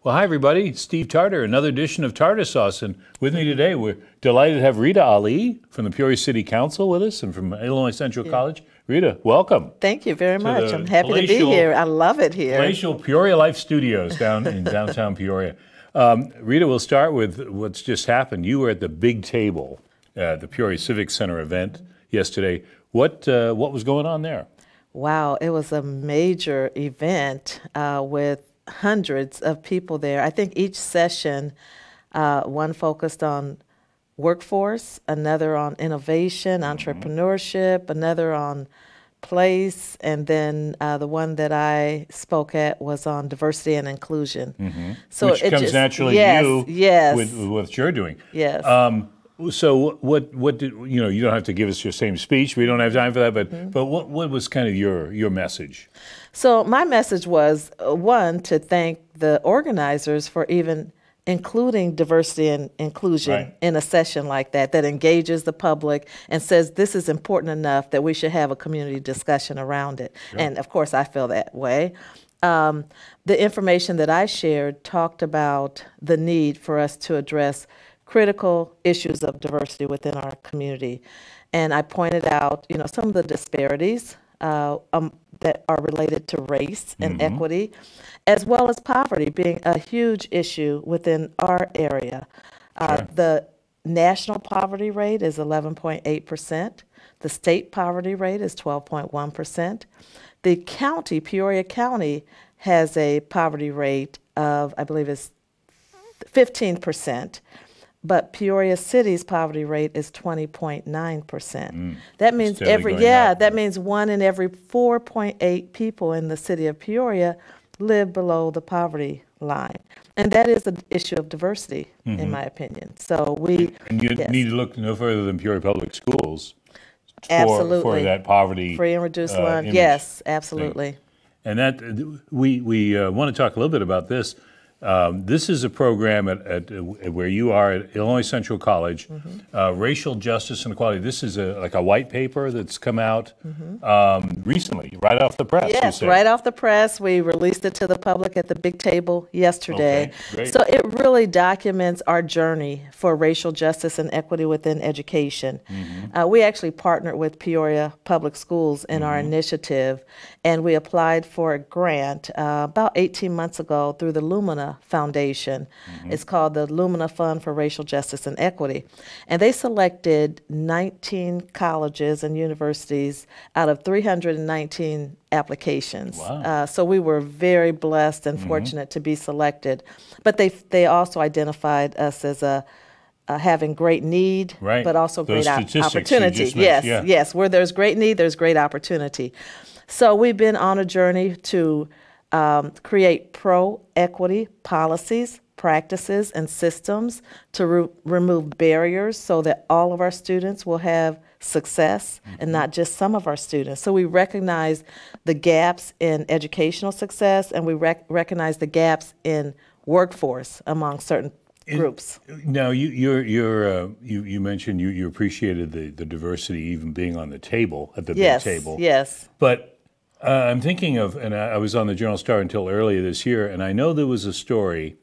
Well, hi, everybody. Steve Tarter, another edition of Tarter Sauce. And with me today, we're delighted to have Rita Ali from the Peoria City Council with us and from Illinois Central College. Rita, welcome. Thank you very much. I'm happy to be here. I love it here. Palatial Peoria Life Studios down in downtown Peoria. Rita, we'll start with what's just happened. You were at the big table at the Peoria Civic Center event yesterday. What was going on there? Wow, it was a major event with hundreds of people there. I think each session, one focused on workforce, another on innovation, entrepreneurship, another on place, and then the one that I spoke at was on diversity and inclusion. So which comes naturally to you with what you're doing. Yes. So what did you don't have to give us your same speech. We don't have time for that. But what was kind of your message? So my message was one, to thank the organizers for even including diversity and inclusion in a session like that engages the public and says this is important enough that we should have a community discussion around it. And of course I feel that way. The information that I shared talked about the need for us to address critical issues of diversity within our community. And I pointed out, some of the disparities that are related to race and equity, as well as poverty being a huge issue within our area. The national poverty rate is 11.8%. The state poverty rate is 12.1%. The county, Peoria County, has a poverty rate of, I believe it's 15%. But Peoria City's poverty rate is 20.9%. That means that means 1 in every 4.8 people in the city of Peoria live below the poverty line. And that is the issue of diversity, in my opinion. So you need to look no further than Peoria Public Schools for that poverty. Free and reduced lunch. Yes, absolutely. Thing. And that we want to talk a little bit about this. This is a program at where you are at Illinois Central College, Racial Justice and Equality. This is like a white paper that's come out recently, right off the press. Yes, right off the press. We released it to the public at the big table yesterday. Okay, great. So it really documents our journey for racial justice and equity within education. We actually partnered with Peoria Public Schools in our initiative, and we applied for a grant about 18 months ago through the Lumina Foundation. It's called the Lumina Fund for Racial Justice and Equity. And they selected 19 colleges and universities out of 319 applications. Wow. So we were very blessed and fortunate to be selected. But they also identified us as having great need, but also great opportunity. Yes. Where there's great need, there's great opportunity. So we've been on a journey to create pro-equity policies, practices, and systems to remove barriers so that all of our students will have success and not just some of our students. So we recognize the gaps in educational success, and we recognize the gaps in workforce among certain groups. Now, you mentioned you appreciated the diversity even being on the table, at the big table. Yes. But I'm thinking of, and I was on the Journal-Star until earlier this year, and I know there was a story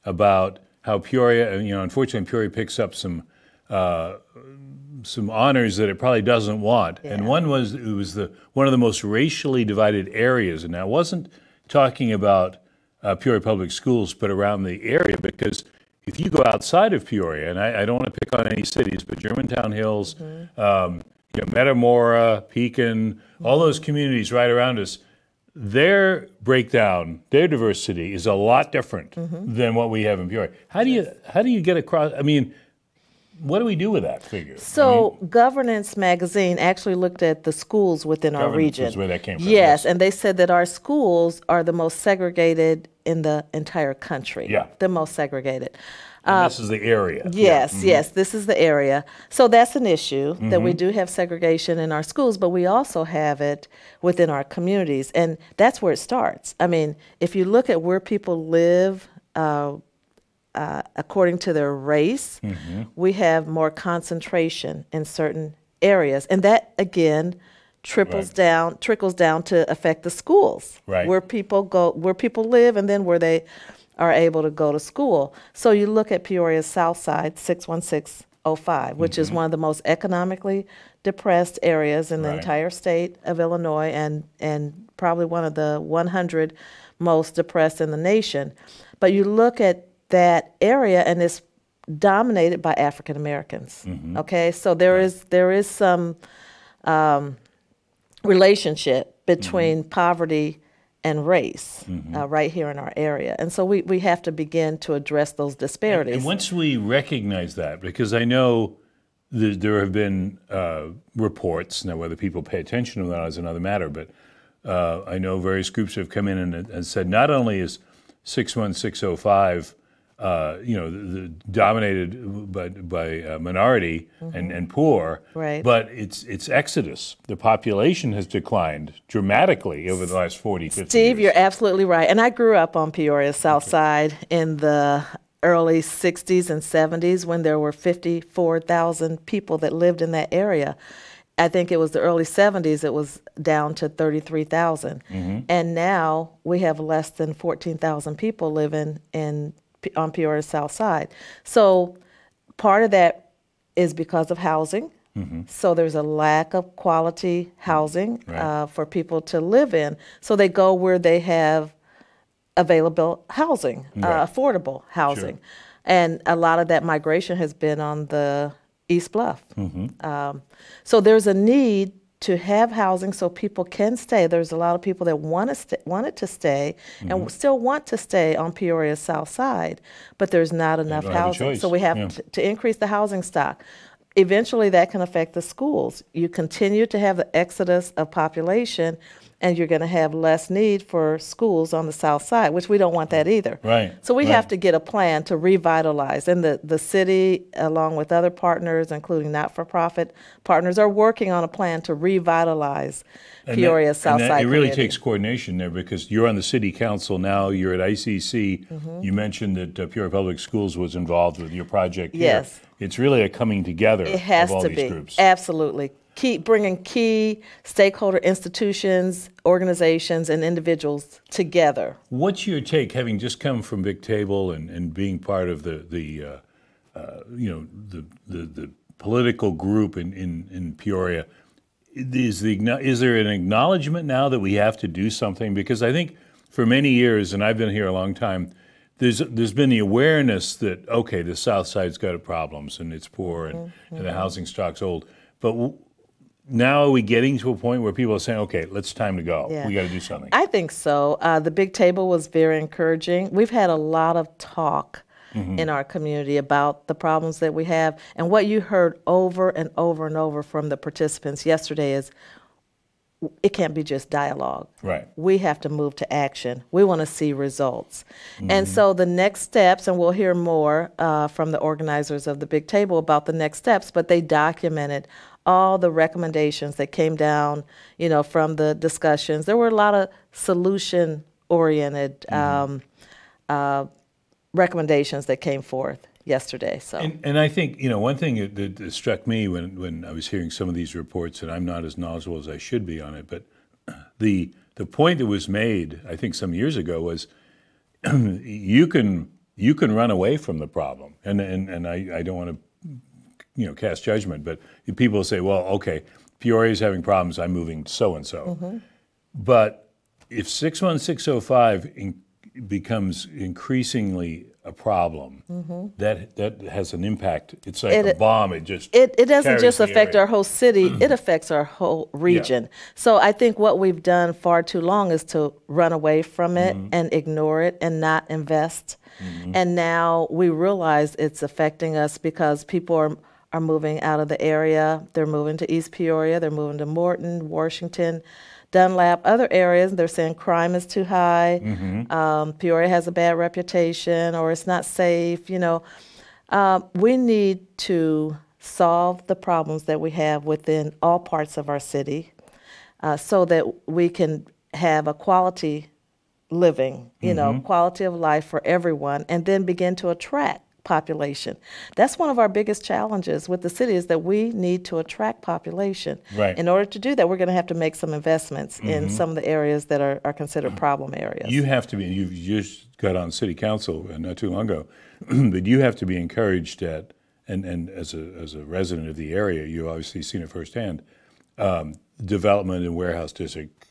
about how Peoria, unfortunately Peoria picks up some honors that it probably doesn't want. And one was, it was one of the most racially divided areas. And I wasn't talking about Peoria Public Schools, but around the area, because if you go outside of Peoria, and I don't want to pick on any cities, but Germantown Hills, Metamora, Pekin, all those communities right around us, their breakdown, their diversity is a lot different than what we have in Peoria. How do you get across? I mean, what do we do with that figure? So Governance Magazine actually looked at the schools within our region. Is where that came from. Yes, and they said that our schools are the most segregated in the entire country. Yeah. The most segregated. And this is the area. Yes, yes, this is the area. So that's an issue, that we do have segregation in our schools, but we also have it within our communities. And that's where it starts. I mean, if you look at where people live according to their race, we have more concentration in certain areas. And that, again, trickles down to affect the schools, where people go, where people live, and then where they are able to go to school. So you look at Peoria's South Side, 61605, which is one of the most economically depressed areas in the Right. entire state of Illinois, and probably one of the 100 most depressed in the nation. But you look at that area, and it's dominated by African Americans. Okay, so there is some relationship between poverty and race right here in our area, and so we have to begin to address those disparities. And once we recognize that, because I know there have been reports, now whether people pay attention to that is another matter, but I know various groups have come in and said not only is 61605 dominated by minority and poor, Right. but it's exodus. The population has declined dramatically over the last 40, 50 Steve, years. you're absolutely right. And I grew up on Peoria's South Side in the early 60s and 70s when there were 54,000 people that lived in that area. I think it was the early 70s, it was down to 33,000. And now we have less than 14,000 people living on Peoria's South Side. So part of that is because of housing. So there's a lack of quality housing Right. for people to live in. So they go where they have available housing, Right. affordable housing. And a lot of that migration has been on the East Bluff. So there's a need to have housing so people can stay. There's a lot of people that wanted to stay and still want to stay on Peoria's South Side, but there's not enough don't have a housing. choice. So we have Yeah. to increase the housing stock. Eventually that can affect the schools. You continue to have the exodus of population, and you're going to have less need for schools on the South Side, which we don't want that either. Right, So we right. have to get a plan to revitalize. And the city, along with other partners, including not-for-profit partners, are working on a plan to revitalize Peoria's South Side It really community. takes coordination there because you're on the city council now, you're at ICC. You mentioned that Peoria Public Schools was involved with your project here. Yes. It's really a coming together It has of all to these be. groups. Absolutely. Bringing key stakeholder institutions, organizations, and individuals together. What's your take, having just come from Big Table and being part of the political group in Peoria? Is there an acknowledgement now that we have to do something? Because I think for many years, and I've been here a long time, there's been the awareness that, okay, the South Side's got problems and it's poor and the housing stock's old. But now are we getting to a point where people are saying, okay, it's time to go. Yeah. We got to do something. I think so. The Big Table was very encouraging. We've had a lot of talk in our community about the problems that we have. And what you heard over and over and over from the participants yesterday is it can't be just dialogue. Right. We have to move to action. We want to see results. And so the next steps, and we'll hear more from the organizers of the Big Table about the next steps, but they documented all the recommendations that came down, from the discussions. There were a lot of solution-oriented recommendations that came forth yesterday. So. And I think, one thing that struck me when I was hearing some of these reports, and I'm not as knowledgeable as I should be on it, but the point that was made, I think some years ago, was you can run away from the problem. And I don't want to cast judgment, but people say, well, okay, Peoria's having problems, I'm moving so-and-so. But if 61605 becomes increasingly a problem, that has an impact. It's like a bomb. It doesn't carries just the affect area. our whole city, it affects our whole region. So I think what we've done far too long is to run away from it and ignore it and not invest. And now we realize it's affecting us because people are moving out of the area. They're moving to East Peoria, they're moving to Morton, Washington, Dunlap, other areas. They're saying crime is too high, Peoria has a bad reputation, or it's not safe. We need to solve the problems that we have within all parts of our city so that we can have a quality living, quality of life for everyone, and then begin to attract population. That's one of our biggest challenges with the city, is that we need to attract population. Right. In order to do that, we're going to have to make some investments in some of the areas that are considered problem areas. You have to be, you just got on city council not too long ago, but you have to be encouraged at, and as a resident of the area, you've obviously seen it firsthand, development in warehouse district,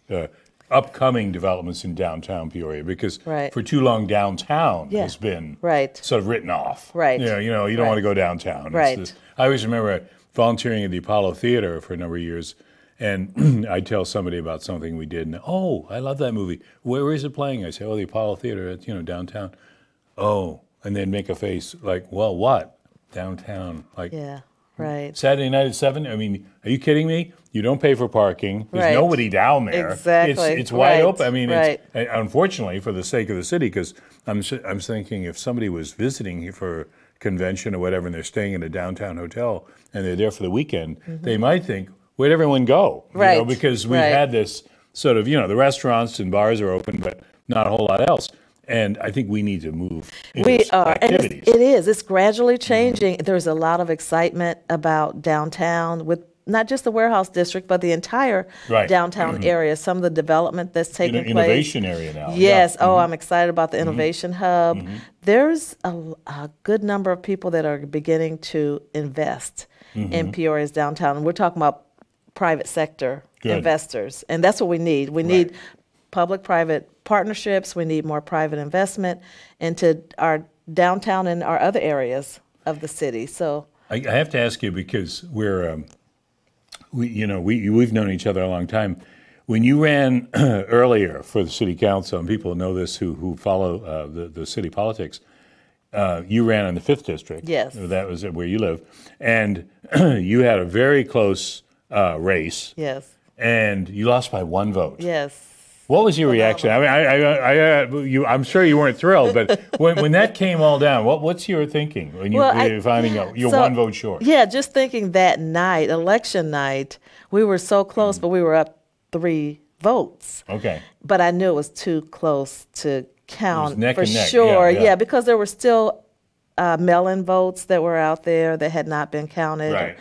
upcoming developments in downtown Peoria, because Right. for too long downtown Yeah. has been Right. sort of written off. Right. You know, you don't Right. want to go downtown. It's Right. I always remember volunteering at the Apollo Theater for a number of years, and I'd tell somebody about something we did, and oh, I love that movie. Where is it playing? I say, oh, the Apollo Theater, it's, downtown. Oh, and then make a face like, well, what? Downtown. Like, Yeah, right. Saturday night at 7? I mean, are you kidding me? You don't pay for parking. There's Right. nobody down there. Exactly. It's wide Right. open. I mean, Right. it's, unfortunately, for the sake of the city, because I'm thinking if somebody was visiting for a convention or whatever, and they're staying in a downtown hotel, and they're there for the weekend, they might think, where'd everyone go? Right. Because we've Right. had this sort of, the restaurants and bars are open, but not a whole lot else. And I think we need to move into We are, and activities. it's gradually changing. There's a lot of excitement about downtown, with not just the warehouse district, but the entire Right. downtown area. Some of the development that's taking place. Innovation area now. Yes. Yeah. Oh, I'm excited about the innovation hub. There's a good number of people that are beginning to invest in Peoria's downtown. And we're talking about private sector Good. investors, and that's what we need. We need public-private partnerships. We need more private investment into our downtown and our other areas of the city. So I have to ask you, because we've known each other a long time. When you ran earlier for the city council, and people know this who follow the city politics, you ran in the 5th district. Yes. That was where you live, and you had a very close race. yes, And you lost by 1 vote. yes. What was your reaction? I mean, I'm sure you weren't thrilled, but when that came all down, what's your thinking when you're finding out you're 1 vote short? Yeah, just thinking that night, election night, we were so close, but we were up 3 votes. Okay. But I knew it was too close to count neck for and neck. sure. Yeah, yeah. Yeah, because there were still mail-in votes that were out there that had not been counted. Right.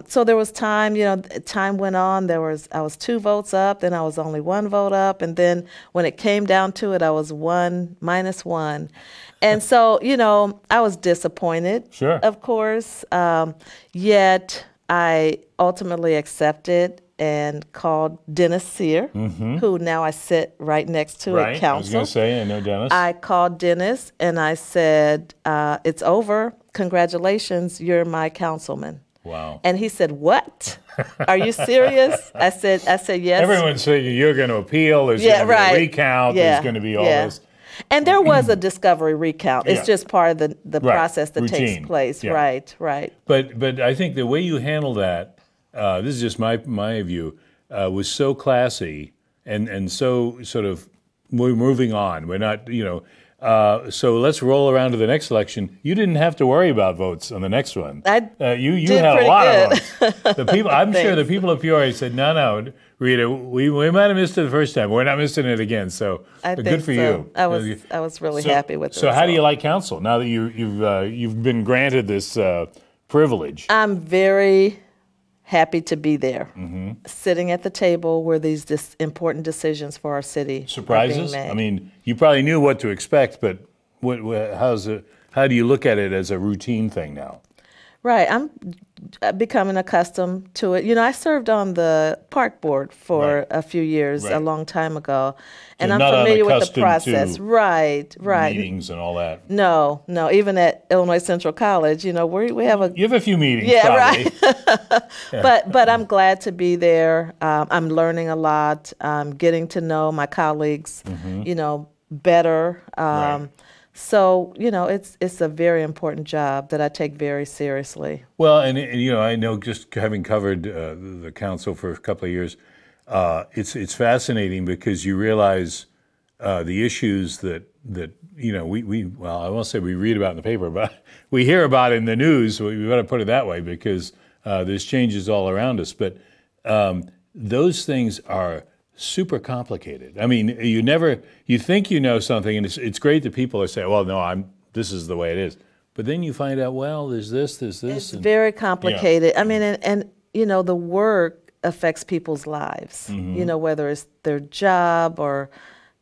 So there was time, time went on. I was 2 votes up, then I was only 1 vote up, and then when it came down to it, I was 1 minus 1. And so, I was disappointed, Sure. of course, yet I ultimately accepted and called Dennis Sear, who now I sit right next to Right. at council. I was going to say, I know Dennis. I called Dennis and I said, it's over. Congratulations, you're my councilman. Wow. And he said, "What? Are you serious?" I said, "Yes." Everyone's saying you're going to appeal. There's Yeah, going to be right. a recount. Yeah, There's going to be all yeah. this. And there was a discovery recount. It's Yeah. just part of the Right. process that Routine. takes place. Yeah. Right, right. But I think the way you handle that, this is just my view, was so classy and so sort of, we're moving on. We're not, so let's roll around to the next election. You didn't have to worry about votes on the next one. You did had a pretty lot good. of votes. The people, I'm sure the people of Peoria said, no, Rita, we might have missed it the first time. We're not missing it again. So I think good for so. you. I was really happy with it. So how do you like council now that you've been granted this privilege? I'm very happy to be there, sitting at the table where these important decisions for our city Surprises? are being made. I mean, you probably knew what to expect, but how do you look at it as a routine thing now? Right, I'm becoming accustomed to it. I served on the park board for Right. a few years, Right. a long time ago, and So I'm not familiar with the unaccustomed process. to Right. Meetings and all that. No, even at Illinois Central College, we have a You have a few meetings, Yeah, probably. right. But I'm glad to be there. I'm learning a lot. I'm getting to know my colleagues, better. Right. So it's a very important job that I take very seriously. Well, and I know, just having covered the council for a couple of years, it's fascinating because you realize the issues that well, I won't say we read about in the paper, but we hear about in the news. We better put it that way, because there's changes all around us. But those things are super complicated. I mean, you think you know something, and it's great that people are saying, well, no, this is the way it is. But then you find out, well, there's this, It's and very complicated. I mean, and you know, the work affects people's lives. You know, whether it's their job or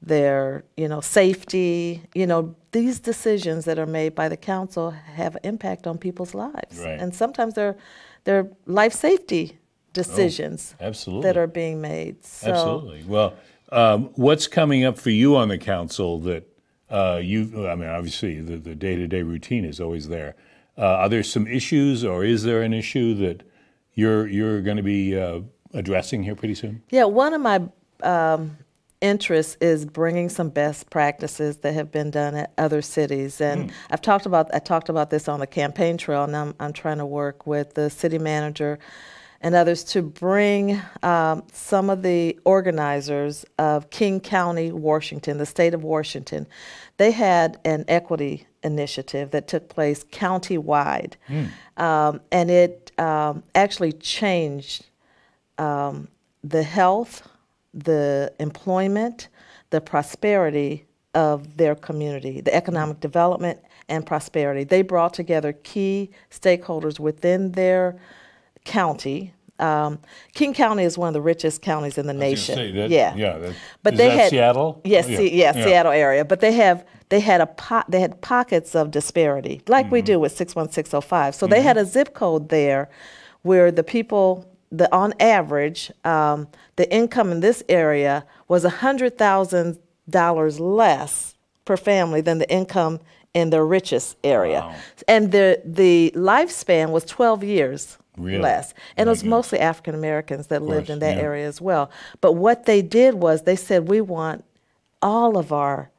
their, you know, safety. You know, these decisions that are made by the council have an impact on people's lives, Right. and sometimes they're life safety decisions absolutely. that are being made. So, Absolutely. Well, what's coming up for you on the council that I mean, obviously the day-to-day routine is always there. Are there some issues, or is there an issue that you're going to be addressing here pretty soon? Yeah, one of my interests is bringing some best practices that have been done at other cities, and I talked about this on the campaign trail, and I'm trying to work with the city manager and others to bring some of the organizers of King County, Washington, the state of Washington. They had an equity initiative that took place countywide, and it actually changed the health, the employment, the prosperity of their community, the economic development and prosperity. They brought together key stakeholders within their county. King County is one of the richest counties in the nation. But is they that had Seattle? Yes, Seattle area. But they had pockets of disparity, like we do with 61605. So they had a zip code there, where the people, on average, the income in this area was $100,000 less per family than the income in the richest area. Wow. And the lifespan was 12 years less. And it was goodness. mostly African Americans that lived in that area as well. But what they did was they said, we want all of our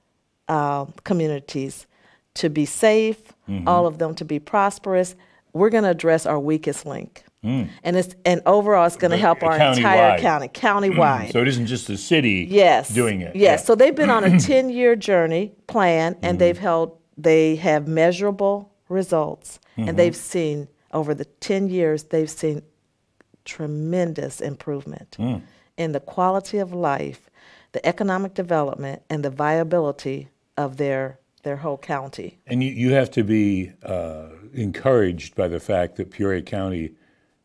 communities to be safe, all of them to be prosperous. We're going to address our weakest link. And overall, it's going to help our entire county, countywide. So it isn't just the city doing it. Yes. So they've been on a 10-year journey plan, and they have measurable results, and they've seen over the 10 years, they've seen tremendous improvement in the quality of life, the economic development, and the viability of their whole county. And you have to be encouraged by the fact that Peoria County,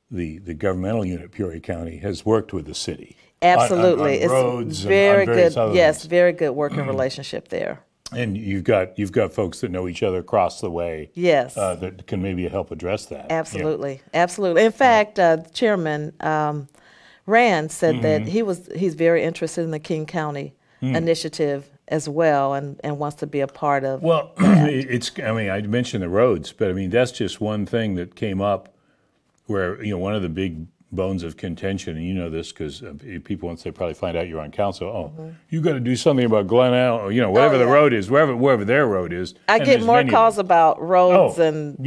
the governmental unit Peoria County, has worked with the city. Absolutely. On roads, it's very good. Yes, things. very good working relationship there. And you've got folks that know each other across the way. Yes. That can maybe help address that. Absolutely, absolutely. In fact, Chairman Rand said that he's very interested in the King County initiative as well, and wants to be a part of. Well, I mean, I mentioned the roads, but I mean that's just one thing that came up where one of the big bones of contention, and you know this because people, once they probably find out you're on council, you got to do something about Glen Allen, or whatever the road is, wherever their road is. I get more calls about roads and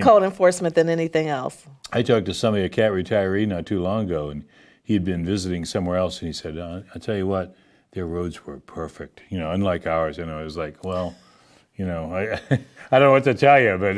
code enforcement than anything else. I talked to somebody, a cat retiree, not too long ago, and he'd been visiting somewhere else, and he said, "I tell you what, their roads were perfect, unlike ours." And I was like, well. I don't know what to tell you, but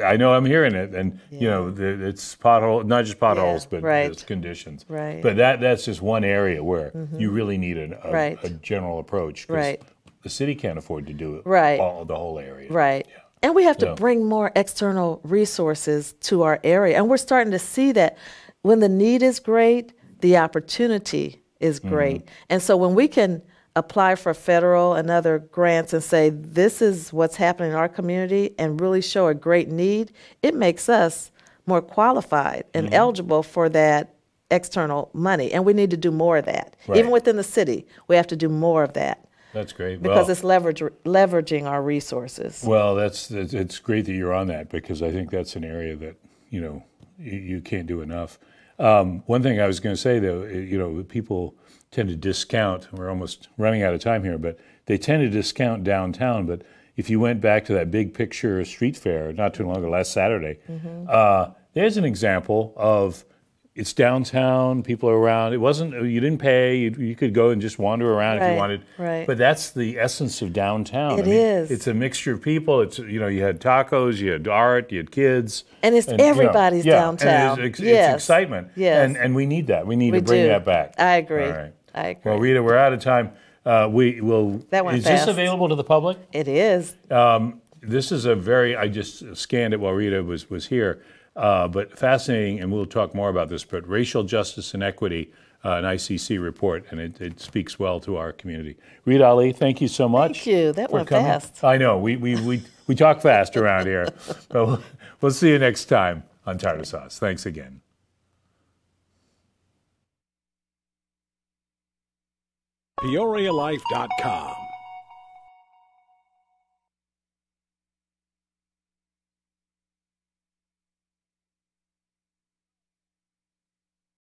I know I'm hearing it, and it's pothole, not just potholes, but it's conditions. Right. But that's just one area where you really need a general approach, because the city can't afford to do it the whole area. Right. Yeah. And we have to bring more external resources to our area, and we're starting to see that when the need is great, the opportunity is great, and so when we can apply for federal and other grants and say, this is what's happening in our community, and really show a great need, it makes us more qualified and eligible for that external money. And we need to do more of that. Even within the city, we have to do more of that. That's great. Because it's leveraging our resources. Well, it's great that you're on that, because I think that's an area that, you can't do enough. One thing I was going to say, though, people tend to discount, we're almost running out of time here, but they tend to discount downtown. But if you went back to that big picture street fair not too long ago, last Saturday, there's an example of it's downtown, people are around. It wasn't, you didn't pay, you could go and just wander around if you wanted. Right. But that's the essence of downtown. It is. It's a mixture of people. It's, you had tacos, you had art, you had kids. And it's everybody's downtown. And it's excitement. Yes. And we need that. We need to bring that back. I agree. All right. I agree. Well, Rita, we're out of time. That went is fast. this available to the public? It is. This is I just scanned it while Rita was here, but fascinating, and we'll talk more about this, but Racial Justice and Equity, an ICC report, and it speaks well to our community. Rita Ali, thank you so much. Thank you. That went fast. I know, we talk fast around here, but we'll see you next time on Tarter Sauce. Thanks again. PeoriaLife.com